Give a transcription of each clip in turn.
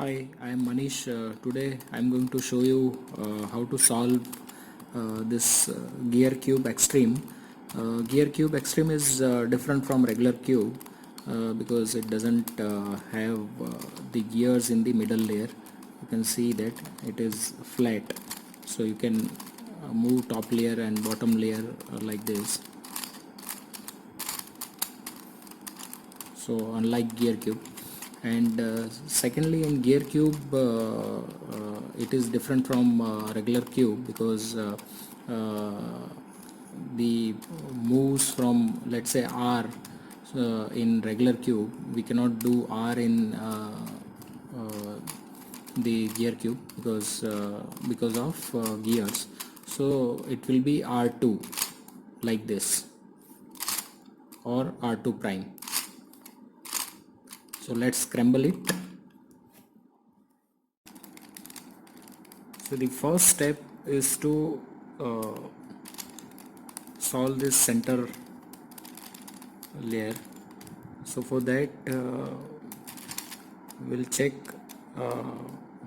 Hi, I am Manish. Today I am going to show you how to solve this gear cube extreme. Gear cube extreme is different from regular cube because it doesn't have the gears in the middle layer. You can see that it is flat, so you can move top layer and bottom layer like this. So unlike gear cube, and secondly, in gear cube it is different from regular cube because the moves from, let's say, R in regular cube, we cannot do R in the gear cube because of gears. So it will be R2 like this, or R2 prime. So let's scramble it. So the first step is to solve this center layer. So for that we'll check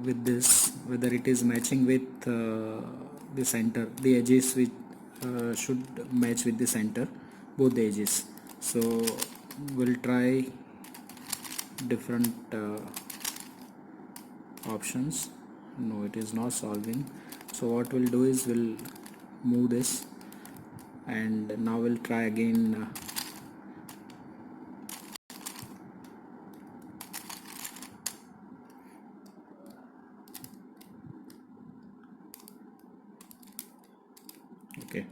with this whether it is matching with the center. The edges which should match with the center, both the edges. So we'll try different options. No, it is not solving. So what we'll do is we'll move this, and now we'll try again. Okay,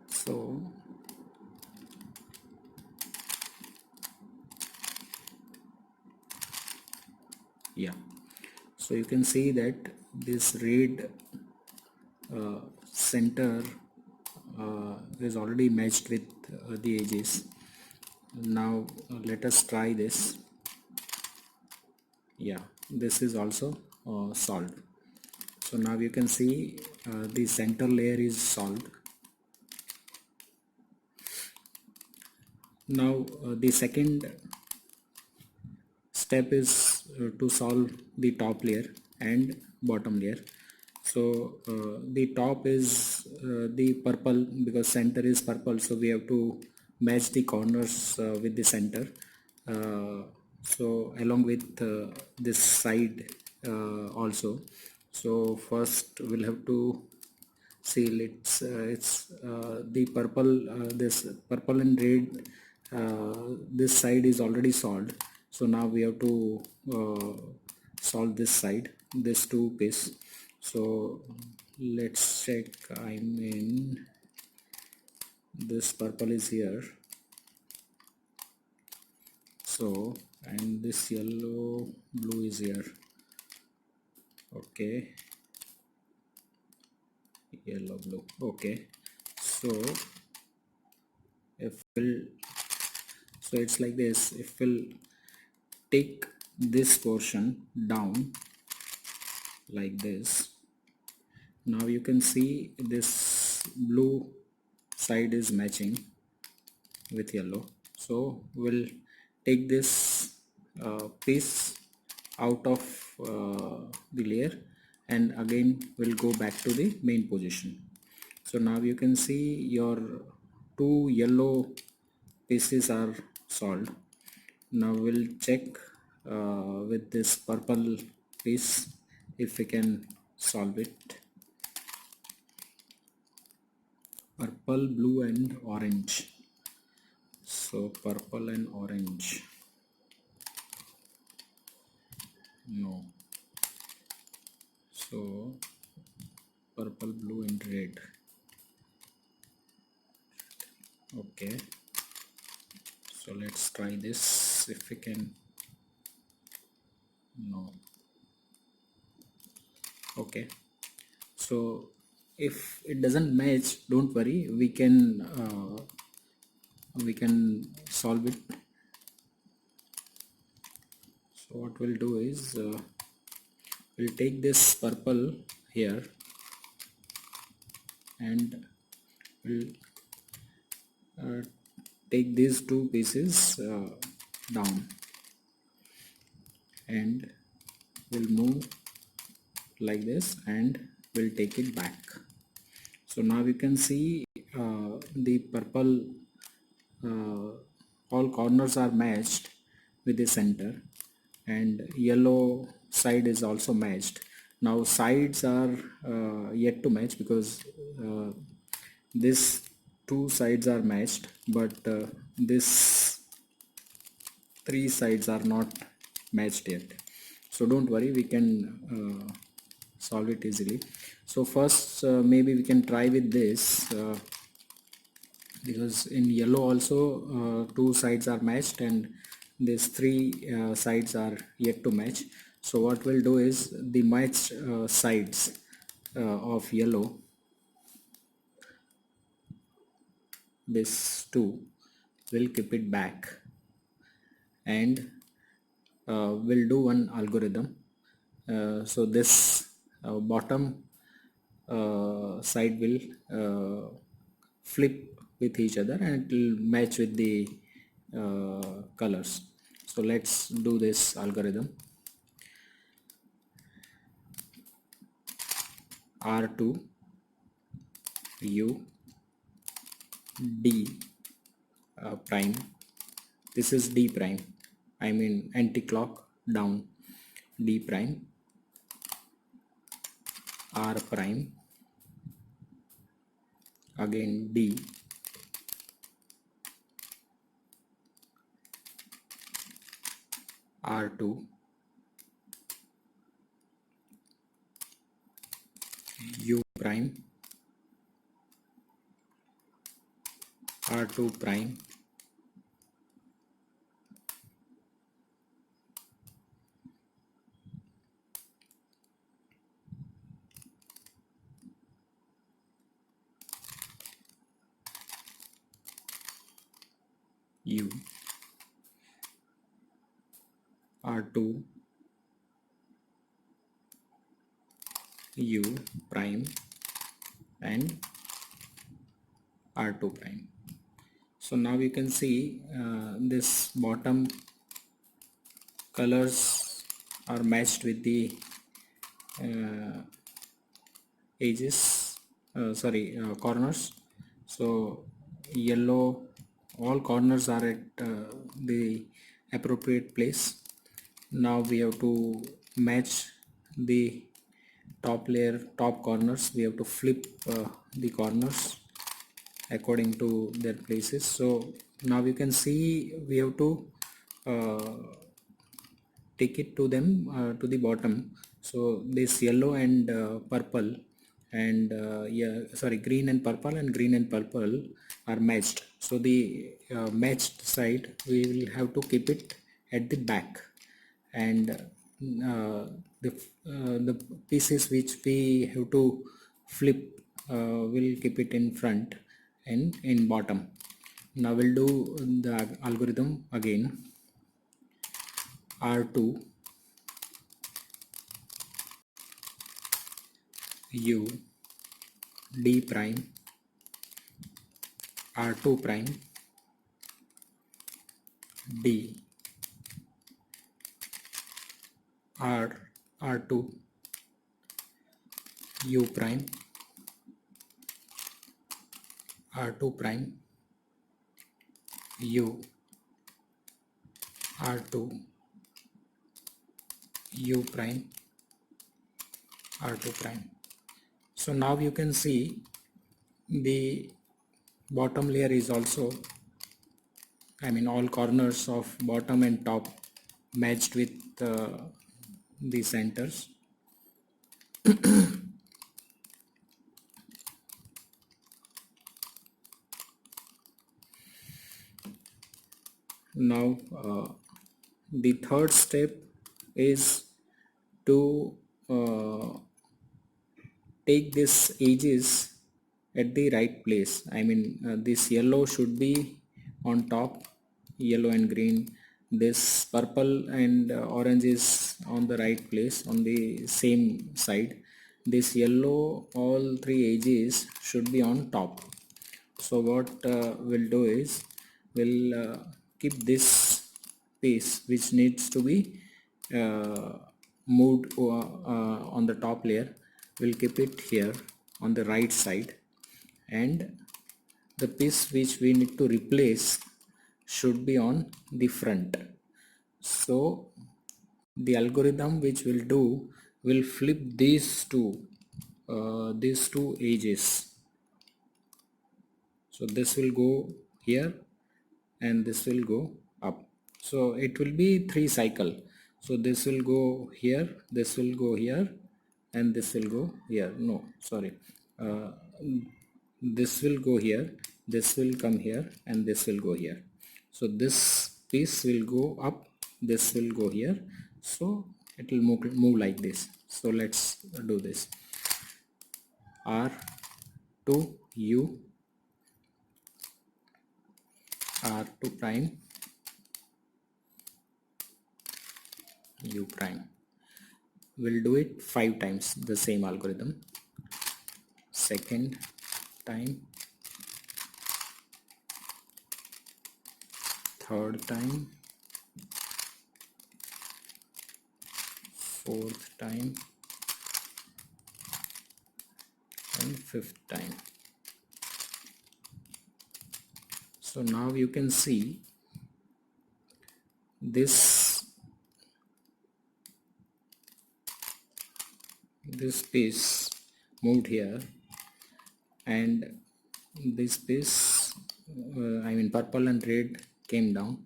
so yeah, so you can see that this red center is already matched with the edges. Now let us try this. Yeah, this is also solved. So now you can see the center layer is solved. Now the second step is to solve the top layer and bottom layer. So the top is the purple because center is purple, so we have to match the corners with the center. So along with this side also. So first we'll have to see, it's the purple, this purple and red, this side is already solved. So now we have to solve this side, this two piece. So let's check. I mean, this purple is here, so, and this yellow blue is here. Okay, yellow blue. Okay, so if we'll, so it's like this. If we'll take this portion down like this, now you can see this blue side is matching with yellow. So we'll take this piece out of the layer, and again we'll go back to the main position. So now you can see your two yellow pieces are solved. Now we'll check with this purple piece if we can solve it. Purple, blue and orange. So purple and orange. No. So purple, blue and red. Okay. So let's try this if we can. No. Okay. So if it doesn't match, don't worry. We can solve it. So what we'll do is we'll take this purple here and we'll take these two pieces down, and will move like this and we'll take it back. So now you can see the purple, all corners are matched with the center, and yellow side is also matched. Now sides are yet to match, because this two sides are matched, but this three sides are not matched yet. So don't worry, we can solve it easily. So first maybe we can try with this, because in yellow also two sides are matched and these three sides are yet to match. So what we'll do is, the matched sides of yellow, this two, will keep it back, and we'll do one algorithm. So this bottom side will flip with each other and it will match with the colors. So let's do this algorithm. R2 U D prime, this is D prime, I mean anti-clock down, D prime, R prime, again D, R2 U prime, R2 prime, U, R2 U prime, and R2 prime. So now you can see this bottom colors are matched with the edges, corners. So yellow, all corners are at the appropriate place. Now we have to match the top layer, top corners. We have to flip the corners according to their places. So now you can see we have to take it to them, to the bottom. So this yellow and purple and green and purple and green and purple are matched. So the matched side we will have to keep it at the back, and the pieces which we have to flip will keep it in front and in bottom. Now we'll do the algorithm again. R2 U D prime, R2 prime, D, R2 U prime, R2 prime, U, R2 U prime, R2 prime. So now you can see the bottom layer is also, I mean all corners of bottom and top matched with the centers. Now the third step is to take this edges at the right place. I mean this yellow should be on top, yellow and green. This purple and orange is on the right place, on the same side. This yellow, all three edges should be on top. So what we'll do is, we'll keep this piece which needs to be moved on the top layer, we'll keep it here on the right side, and the piece which we need to replace should be on the front. So the algorithm which will do will flip these two edges. So this will go here and this will go up. So it will be 3 cycle. So this will go here, this will go here, and this will go here. No, sorry. Uh, this will go here, this will come here, and this will go here. So this piece will go up, this will go here. So it will move like this. So let's do this. R2 U, R2 prime, U prime. We'll do it 5 times, the same algorithm. Second time, third time, fourth time, and fifth time. So now you can see this piece moved here, and this piece purple and red came down,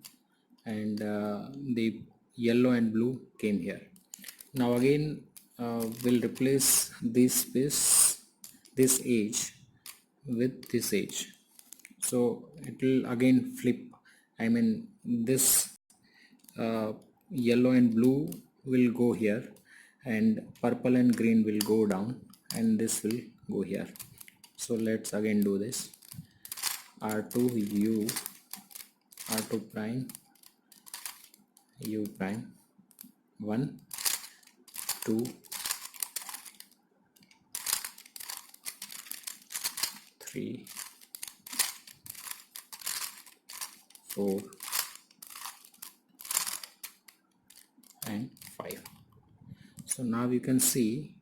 and the yellow and blue came here. Now again we'll replace this piece, this edge, with this edge. So it will again flip. This yellow and blue will go here, and purple and green will go down, and this will go here. So let's again do this. R2 U, R2 prime, U prime, 1 2 3 4 and 5. So now you can see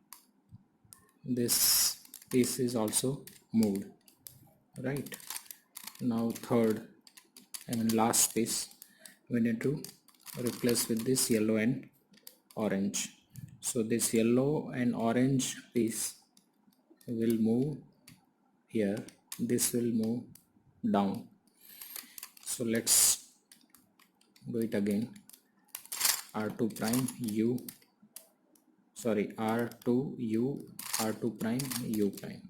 this piece is also moved, right? Now third last piece we need to replace with this yellow and orange. So this yellow and orange piece will move here, this will move down. So let's do it again. R2 prime U, sorry, R2 U, R2 prime U prime.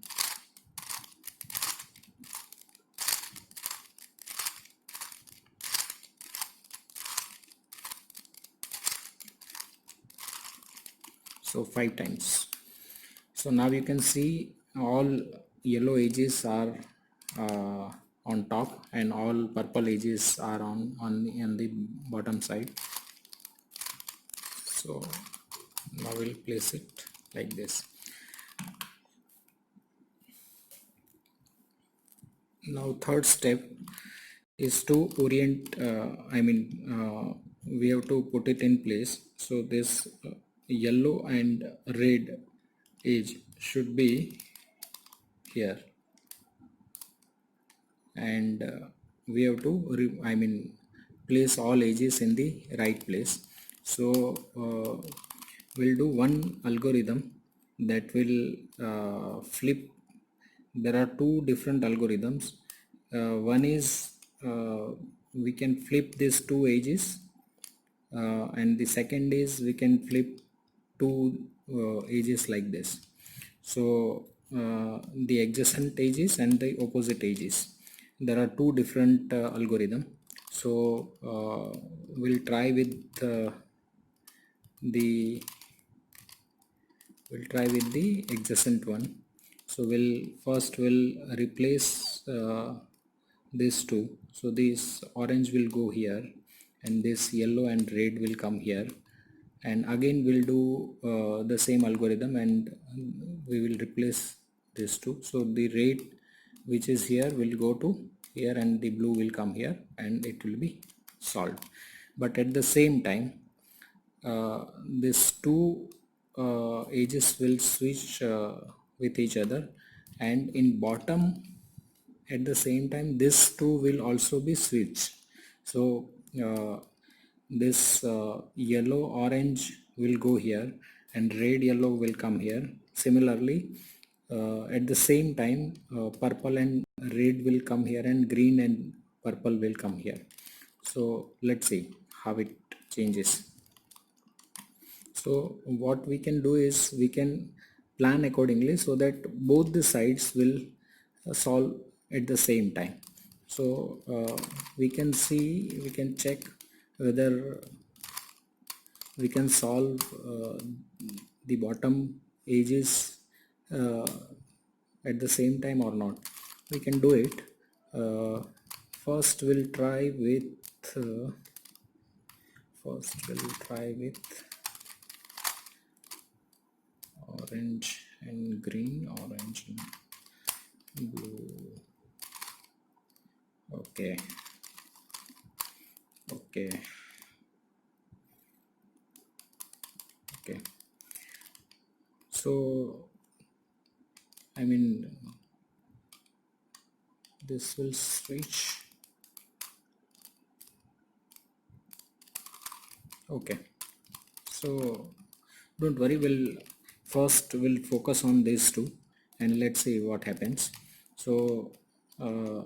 So 5 times. So now you can see all yellow edges are on top, and all purple edges are on the bottom side. So now we'll place it like this. Now third step is to orient, we have to put it in place. So this yellow and red edge should be here, and we have to place all edges in the right place. So we'll do one algorithm that will flip. There are 2 different algorithms. One is we can flip these 2 edges, and the second is we can flip 2 edges like this. So the adjacent edges and the opposite edges, there are 2 different algorithm. So we'll try with the adjacent one. So we'll replace these 2. So this orange will go here, and this yellow and red will come here, and again we'll do the same algorithm, and we will replace these 2. So the red which is here will go to here, and the blue will come here, and it will be solved. But at the same time, these two edges will switch with each other, and in bottom at the same time this two will also be switched. So this yellow orange will go here and red yellow will come here. Similarly, at the same time purple and red will come here and green and purple will come here. So let's see how it changes. So what we can do is we can plan accordingly so that both the sides will solve at the same time. So we can check whether we can solve the bottom edges uh, at the same time or not. We can do it. Uh, first we'll try with uh, first we'll try with orange and green, orange and blue. Okay, okay, okay. So I mean this will switch. Okay, so don't worry, we'll focus on these two and let's see what happens. So the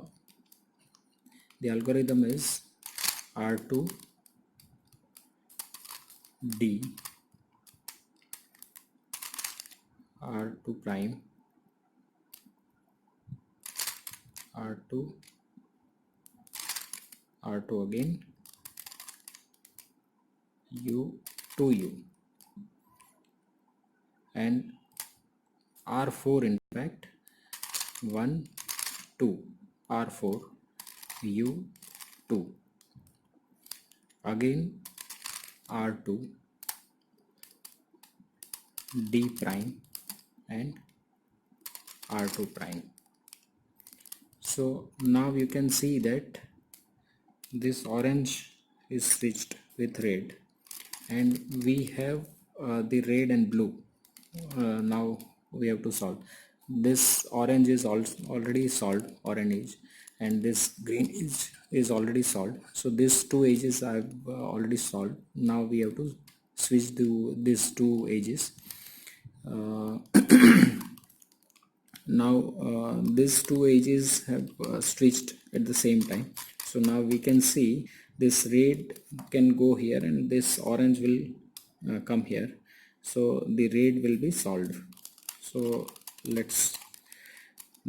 algorithm is R2 D, R2 prime, R2, R2 again, U, 2U, and R4 in fact 1, 2, R4, U, 2, again R2, D prime and R2 prime. So now you can see that this orange is switched with red and we have the red and blue. Now we have to solve. This orange is also already solved, orange, and this green is already solved. So these two edges I've already solved. Now we have to switch these two edges. Uh, now these two edges have switched at the same time. So now we can see this red can go here and this orange will come here. So the red will be solved. So let's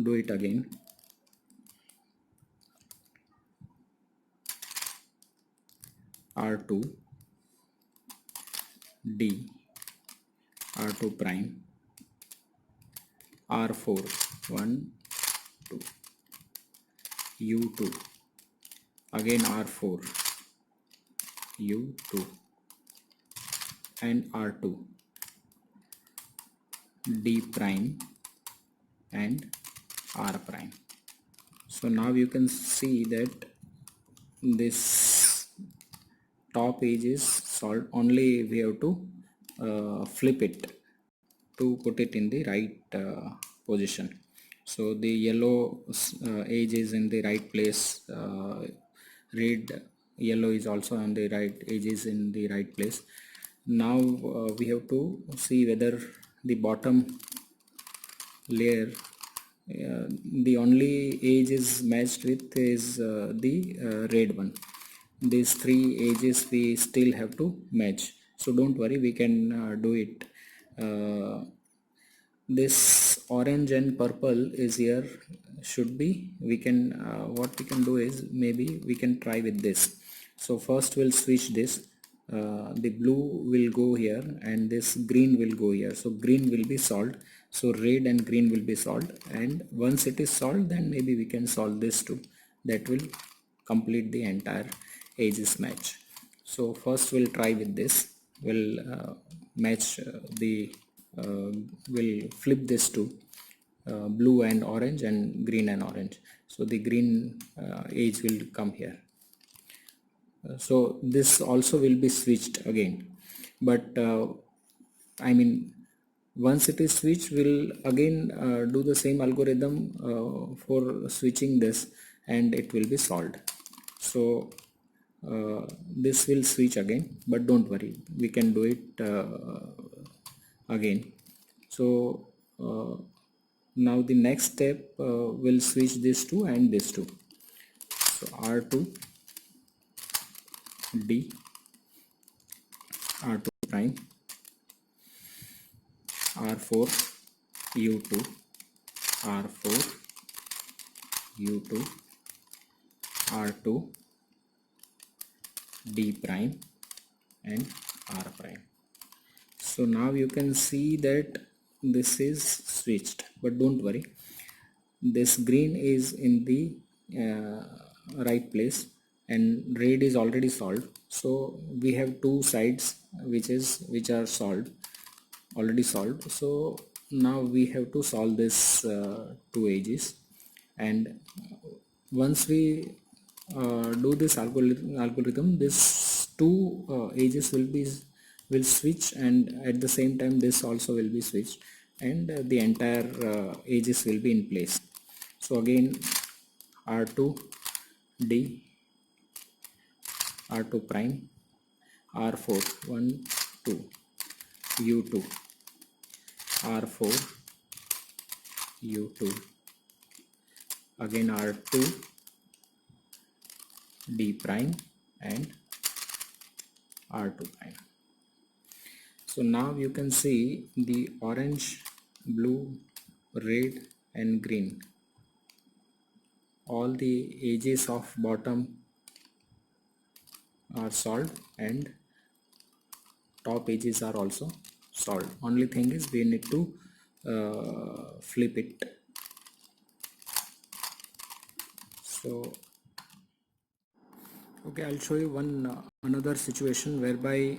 do it again. R2 D, R2 prime, R4 1, 2, U2, again R4, U2, and R2, D prime and R prime. So now you can see that this top edge is solved. Only we have to flip it to put it in the right position. So the yellow edge is in the right place, red yellow is also on the right, edge is in the right place. Now we have to see whether the bottom layer the only edge is matched with is the red one. These three edges we still have to match, so don't worry, we can do it. This orange and purple is here, should be, we can what we can do is maybe we can try with this. So first we'll switch this, the blue will go here and this green will go here, so green will be solved, so red and green will be solved, and once it is solved then maybe we can solve this too. That will complete the entire edges match. So first we'll try with this, we'll match we'll flip this to blue and orange and green and orange, so the green edge will come here. So this also will be switched again, but I mean once it is switched, we'll again do the same algorithm for switching this, and it will be solved. So this will switch again, but don't worry, we can do it again. So now the next step will switch this two and this two. So R2 D, R2 prime, R4 U2, R4 U2, R2 D prime, and R prime. So now you can see that this is switched, but don't worry, this green is in the right place and red is already solved. So we have two sides which are already solved. So now we have to solve this two edges, and once we do this algorithm, this two edges will switch, and at the same time this also will be switched, and the entire edges will be in place. So again R2 D, R2 prime, R4 1 2 U2, R4 U2, again R2 D prime, and R2 prime. So now you can see the orange, blue, red and green, all the edges of bottom are solved and top edges are also solved. Only thing is we need to flip it. So okay, I'll show you one another situation whereby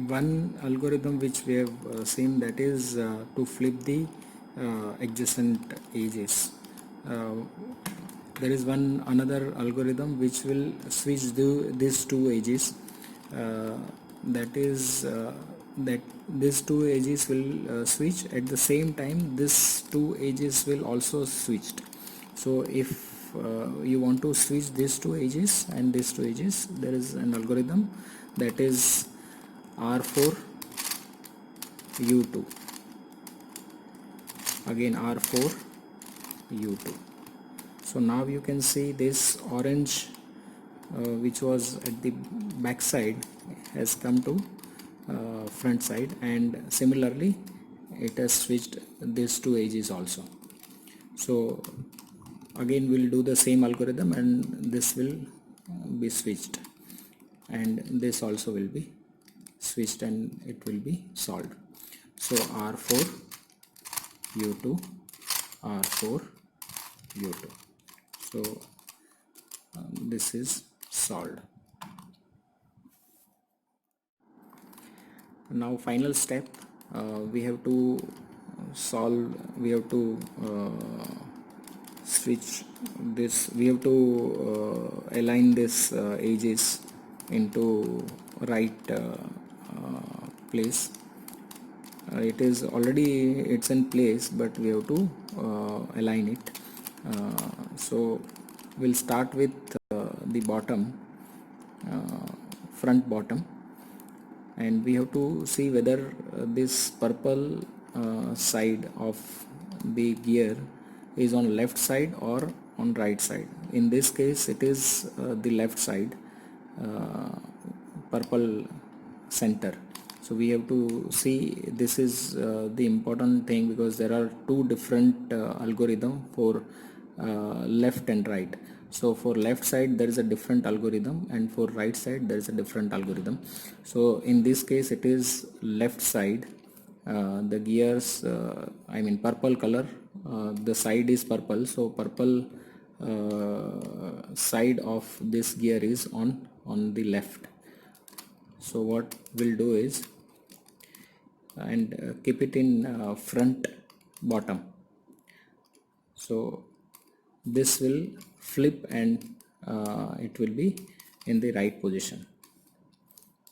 one algorithm which we have seen, that is to flip the adjacent edges. There is one another algorithm which will switch these two edges, that is that these two edges will switch at the same time these two edges will also switched. So if you want to switch these two edges and these two edges, there is an algorithm, that is R4 U2, again R4 U2. So now you can see this orange which was at the back side has come to front side, and similarly it has switched these two edges also. So again we'll do the same algorithm, and this will be switched, and this also will be switched, and it will be solved. So R4 U2, R4 U2. So this is solved. Now final step, we have to switch this, we have to align this edges into right place. It's in place, but we have to align it. So we'll start with the bottom, front bottom, and we have to see whether this purple side of the gear is on left side or on right side. In this case it is the left side, purple center. So we have to see, this is the important thing, because there are two different algorithm for left and right. So for left side there is a different algorithm, and for right side there is a different algorithm. So in this case it is left side, the gears purple color, the side is purple, so purple side of this gear is on the left. So what we'll do is, and keep it in front bottom. So this will flip, and it will be in the right position.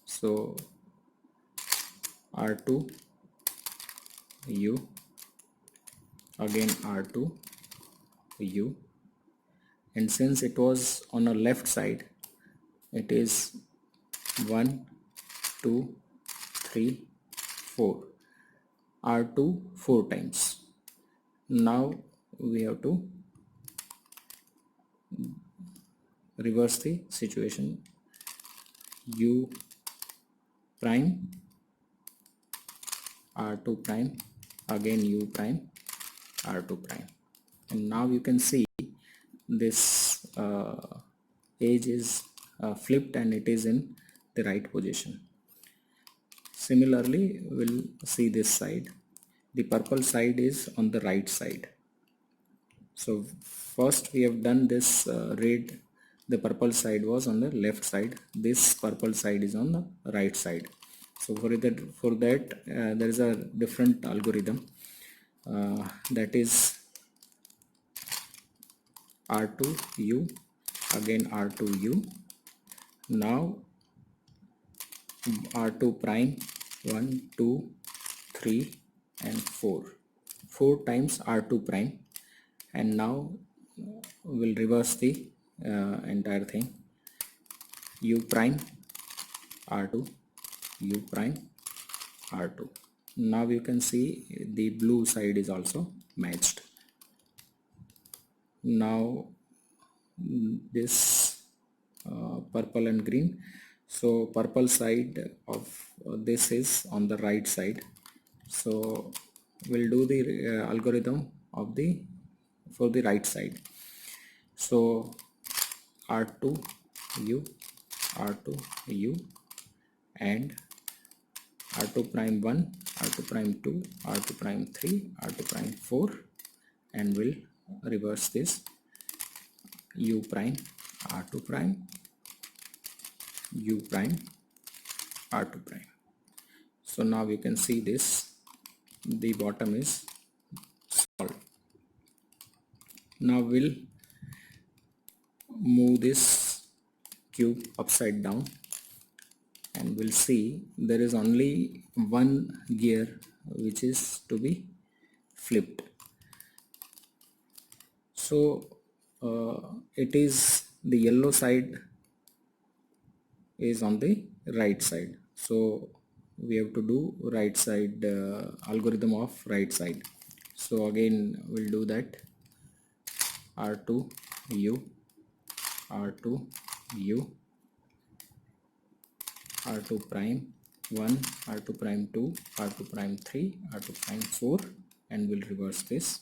So r2 u, again r2 u, and since it was on a left side, it is 1 2 3 4, r2 4 times. Now we have to reverse the situation. U prime, r2 prime, again u prime, r2 prime, and now you can see this edge is flipped and it is in the right position. Similarly, we'll see this side. The purple side is on the right side. So first we have done this red, the purple side was on the left side, this purple side is on the right side. So for that there is a different algorithm, that is r2u, again r2u, now r2 prime, 1 2 3 and 4 times r2 prime, and now we'll reverse the entire thing. U prime, r2, u prime, r2. Now you can see the blue side is also matched. Now this purple and green, so purple side of this is on the right side, so we'll do the algorithm of the for the right side. So r2 u, r2 u, and r2 prime 1, r2 prime 2, r2 prime 3, r2 prime 4, and we'll reverse this. U prime, r2 prime, u prime, r2 prime. So now you can see this, the bottom is solved. Now we'll move this cube upside down and we'll see there is only one gear which is to be flipped. So it is the yellow side is on the right side, so we have to do right side algorithm of right side. So again we'll do that. R2 u, r2 u, r2 prime 1, r2 prime 2, r2 prime 3, r2 prime 4, and we'll reverse this.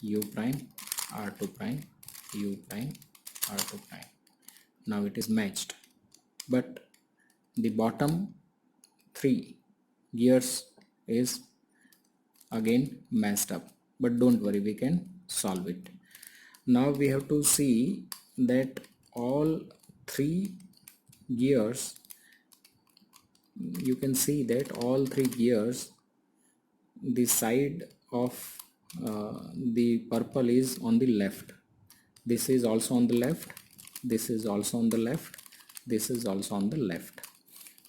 U prime, r2 prime, u prime, r2 prime. Now it is matched, but the bottom 3 gears is again messed up, but don't worry, we can solve it. Now we have to see that all 3 gears, you can see that all 3 gears, the side of the purple is on the left, this is also on the left, this is also on the left, this is also on the left.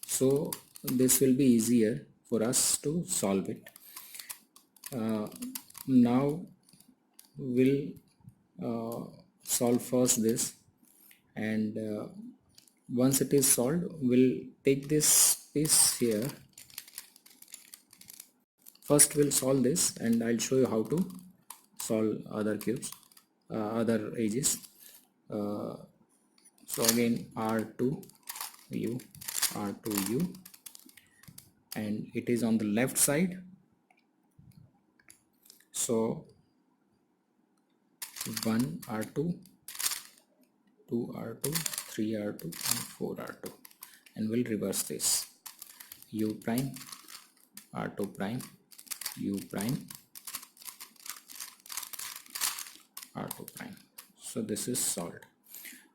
So this will be easier for us to solve it. Now we'll solve first this, and once it is solved, we'll take this piece here. First we'll solve this and I'll show you how to solve other cubes, other edges. So again r2u, r2u, and it is on the left side, so 1 r2, 2 r2, 3 r2 and 4 r2, and we'll reverse this. U prime, r2 prime, u prime, r2 prime. So this is solved.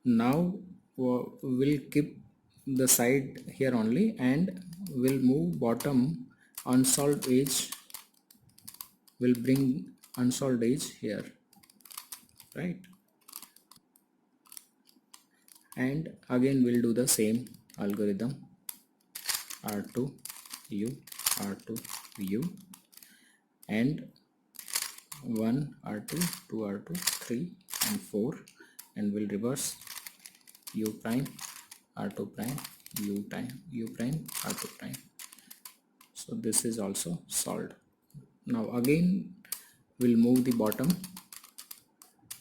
Now we'll keep the side here only and we'll move bottom unsolved edge, we'll bring unsolved edge here, right? And again we'll do the same algorithm. R2 u, R2 U, and 1 R2, 2 R2, 3 and 4, and will reverse U prime, R2 prime, U prime, R2 prime. So this is also solved. Now again we'll move the bottom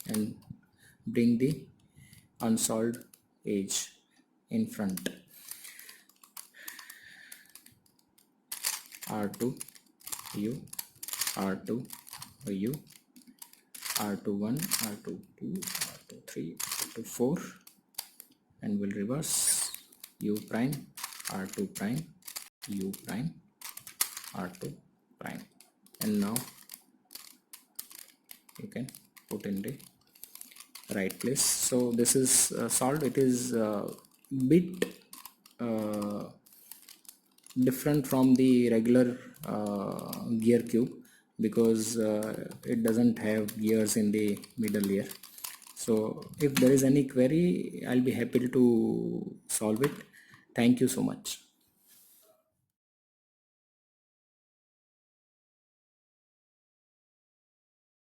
and bring the unsolved edge in front. R2 U, R2 U, R21, R22, R23, R24, and will reverse U prime, R2 prime, U prime, R2 prime. And now you can put in the right place. So this is solved. It is bit different from the regular gear cube because it doesn't have gears in the middle layer. So if there is any query, I'll be happy to solve it. Thank you so much.